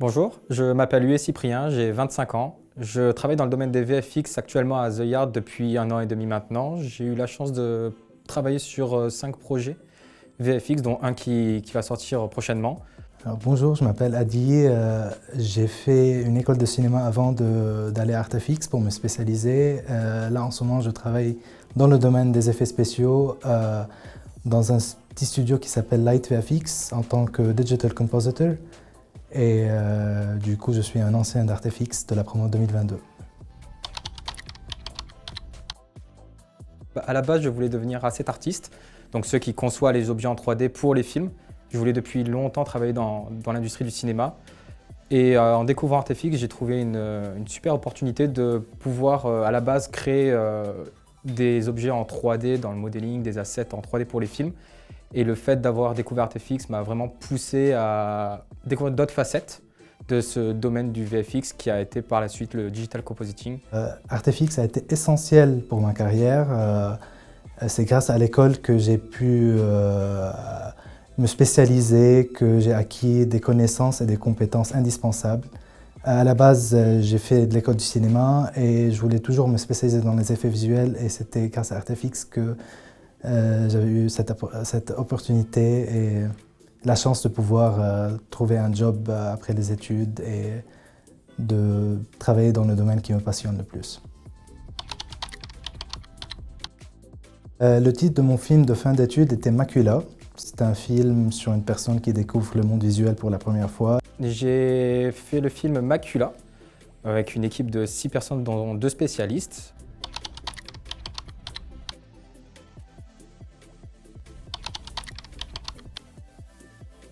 Bonjour, je m'appelle Hué Cyprien, j'ai 25 ans. Je travaille dans le domaine des VFX actuellement à The Yard depuis 1 an et demi maintenant. J'ai eu la chance de travailler sur 5 projets VFX, dont un qui va sortir prochainement. Alors, bonjour, je m'appelle Adi. J'ai fait une école de cinéma avant d'aller à Artefix pour me spécialiser. Là, en ce moment, je travaille dans le domaine des effets spéciaux dans un petit studio qui s'appelle Light VFX en tant que Digital Compositor. Et du coup, je suis un ancien d'Artefix de la promo 2022. À la base, je voulais devenir asset artiste, donc ceux qui conçoivent les objets en 3D pour les films. Je voulais depuis longtemps travailler dans l'industrie du cinéma. Et en découvrant Artefix, j'ai trouvé une super opportunité de pouvoir à la base créer des objets en 3D dans le modeling, des assets en 3D pour les films. Et le fait d'avoir découvert Artefix m'a vraiment poussé à découvrir d'autres facettes de ce domaine du VFX qui a été par la suite le digital compositing. Artefix a été essentiel pour ma carrière. C'est grâce à l'école que j'ai pu me spécialiser, que j'ai acquis des connaissances et des compétences indispensables. À la base, j'ai fait de l'école du cinéma et je voulais toujours me spécialiser dans les effets visuels et c'était grâce à Artefix que j'avais eu cette opportunité et la chance de pouvoir trouver un job après les études et de travailler dans le domaine qui me passionne le plus. Le titre de mon film de fin d'études était Macula. C'est un film sur une personne qui découvre le monde visuel pour la première fois. J'ai fait le film Macula avec une équipe de 6 personnes dont 2 spécialistes.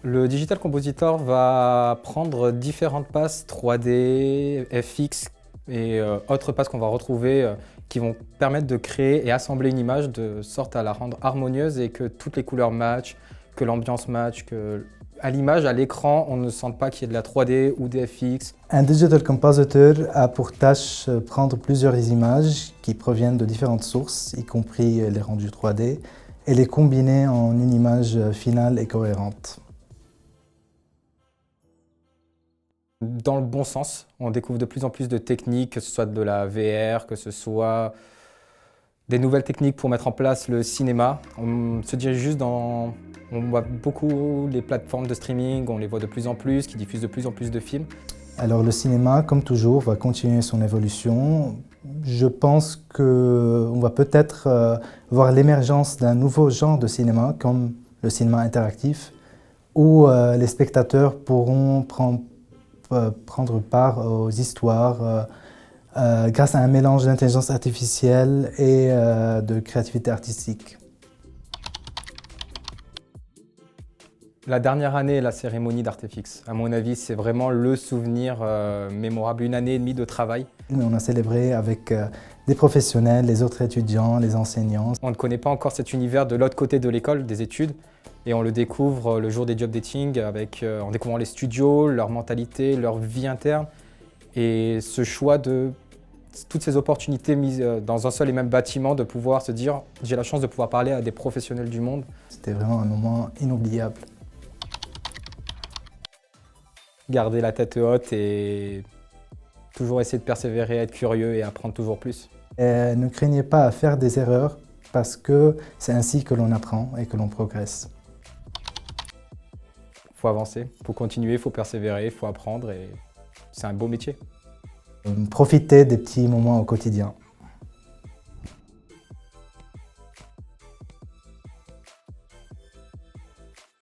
Le Digital Compositor va prendre différentes passes 3D, FX et autres passes qu'on va retrouver qui vont permettre de créer et assembler une image de sorte à la rendre harmonieuse et que toutes les couleurs matchent, que l'ambiance match, que à l'image, à l'écran, on ne sente pas qu'il y ait de la 3D ou des FX. Un Digital Compositor a pour tâche de prendre plusieurs images qui proviennent de différentes sources, y compris les rendus 3D, et les combiner en une image finale et cohérente. Dans le bon sens, on découvre de plus en plus de techniques, que ce soit de la VR, que ce soit des nouvelles techniques pour mettre en place le cinéma. On se dirige juste dans... On voit beaucoup les plateformes de streaming, on les voit de plus en plus, qui diffusent de plus en plus de films. Alors le cinéma, comme toujours, va continuer son évolution. Je pense qu'on va peut-être voir l'émergence d'un nouveau genre de cinéma, comme le cinéma interactif, où les spectateurs pourront prendre part aux histoires grâce à un mélange d'intelligence artificielle et de créativité artistique. La dernière année est la cérémonie d'Artefix. À mon avis, c'est vraiment le souvenir mémorable, 1 année et demie de travail. On a célébré avec des professionnels, les autres étudiants, les enseignants. On ne connaît pas encore cet univers de l'autre côté de l'école, des études, et on le découvre le jour des job dating en découvrant les studios, leur mentalité, leur vie interne, et ce choix de toutes ces opportunités mises dans un seul et même bâtiment, de pouvoir se dire j'ai la chance de pouvoir parler à des professionnels du monde. C'était vraiment un moment inoubliable. Garder la tête haute et toujours essayer de persévérer, être curieux et apprendre toujours plus. Ne craignez pas à faire des erreurs parce que c'est ainsi que l'on apprend et que l'on progresse. Il faut avancer, il faut continuer, il faut persévérer, il faut apprendre et c'est un beau métier. Profitez des petits moments au quotidien.